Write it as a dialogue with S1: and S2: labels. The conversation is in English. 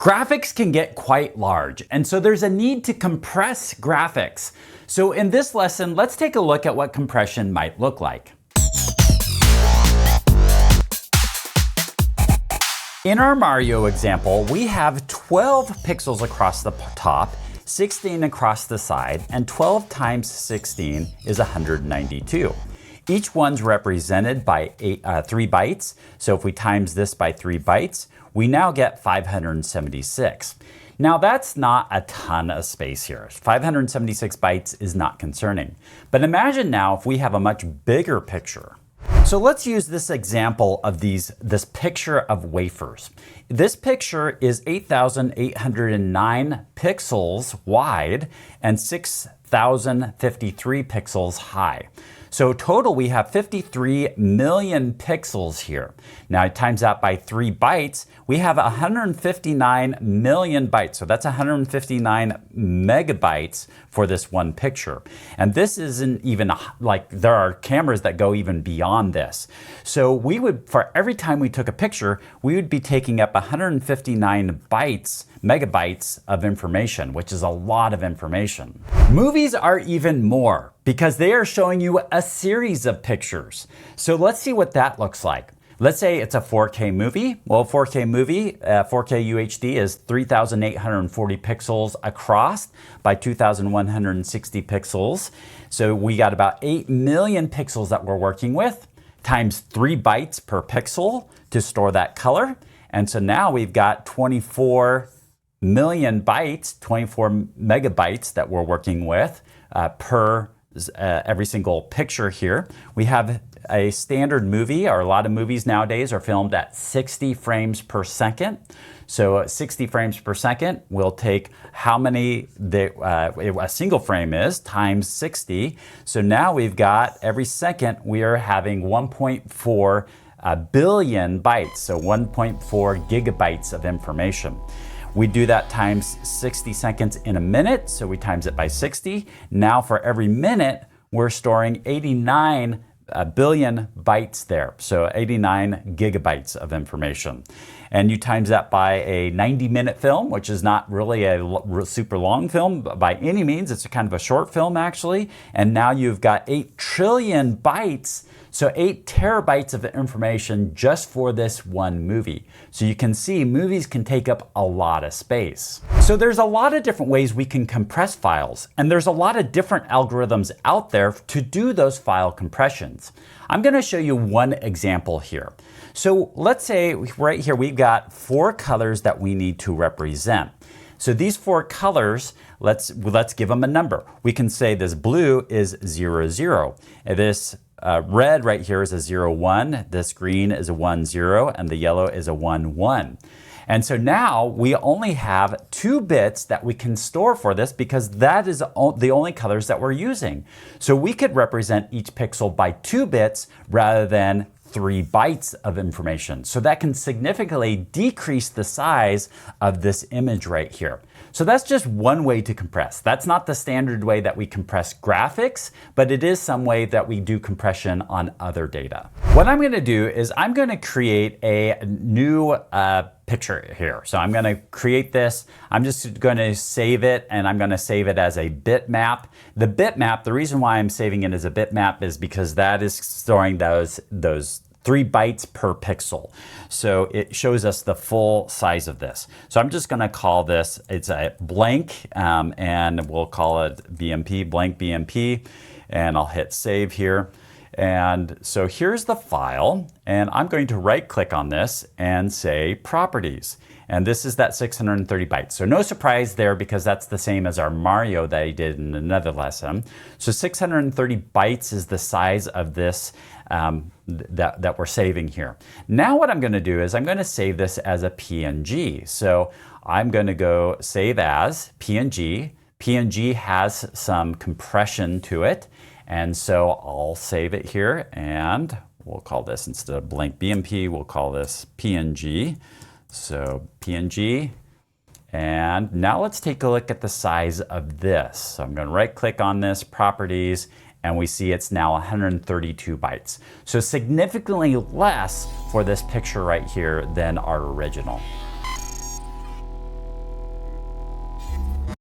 S1: Graphics can get quite large, and so there's a need to compress graphics. So in this lesson, let's take a look at what compression might look like. In our Mario example, we have 12 pixels across the top, 16 across the side, and 12 times 16 is 192. Each one's represented by 3 bytes. So if we times this by 3 bytes, we now get 576. Now that's not a ton of space here. 576 bytes is not concerning. But imagine now if we have a much bigger picture. So let's use this example of this picture of wafers. This picture is 8,809 pixels wide and 6,053 pixels high. So total we have 53 million pixels here. Now times that by 3 bytes, we have 159 million bytes. So that's 159 megabytes for this one picture. And this isn't even like, there are cameras that go even beyond this. So we would, for every time we took a picture, we would be taking up 159 megabytes of information, which is a lot of information. Movies are even more because they are showing you a series of pictures. So let's see what that looks like. Let's say it's a 4K movie. Well, 4K movie, 4K UHD is 3,840 pixels across by 2,160 pixels. So we got about 8 million pixels that we're working with, times 3 bytes per pixel to store that color. And so now we've got 24 million bytes, 24 megabytes that we're working with per every single picture here. We have a standard movie, or a lot of movies nowadays are filmed at 60 frames per second. So 60 frames per second will take how many a single frame is times 60. So now we've got every second we are having 1.4 billion bytes, so 1.4 gigabytes of information. We do that times 60 seconds in a minute, so we times it by 60. Now for every minute, we're storing 89 billion bytes there, so 89 gigabytes of information. And you times that by a 90-minute film, which is not really a super long film by any means. It's a kind of a short film, actually. And now you've got 8 trillion bytes, so 8 terabytes of information just for this one movie. So you can see movies can take up a lot of space. So there's a lot of different ways we can compress files, and there's a lot of different algorithms out there to do those file compressions. I'm going to show you one example here. So let's say right here we've got 4 colors that we need to represent. So these 4 colors, let's give them a number. We can say this blue is 0, 0. This red right here is a 0, 1. This green is a 1, 0. And the yellow is a 1, 1. And so now we only have 2 bits that we can store for this because that is the only colors that we're using. So we could represent each pixel by 2 bits rather than 3 bytes of information. So that can significantly decrease the size of this image right here. So that's just one way to compress. That's not the standard way that we compress graphics, but it is some way that we do compression on other data. What I'm going to do is I'm going to create a new picture here. So I'm going to create this. I'm just going to save it, and I'm going to save it as a bitmap. The bitmap, the reason why I'm saving it as a bitmap is because that is storing those 3 bytes per pixel. So it shows us the full size of this. So I'm just going to call this, it's a blank, and we'll call it BMP, blank BMP, and I'll hit save here. And so here's the file, and I'm going to right click on this and say properties. And this is that 630 bytes. So no surprise there because that's the same as our Mario that I did in another lesson. So 630 bytes is the size of this that we're saving here. Now what I'm going to do is I'm going to save this as a PNG. So I'm going to go save as PNG. PNG has some compression to it. And so I'll save it here, and we'll call this, instead of blank BMP, we'll call this PNG. So PNG. And now let's take a look at the size of this. So I'm going to right click on this, properties, and we see it's now 132 bytes. So significantly less for this picture right here than our original.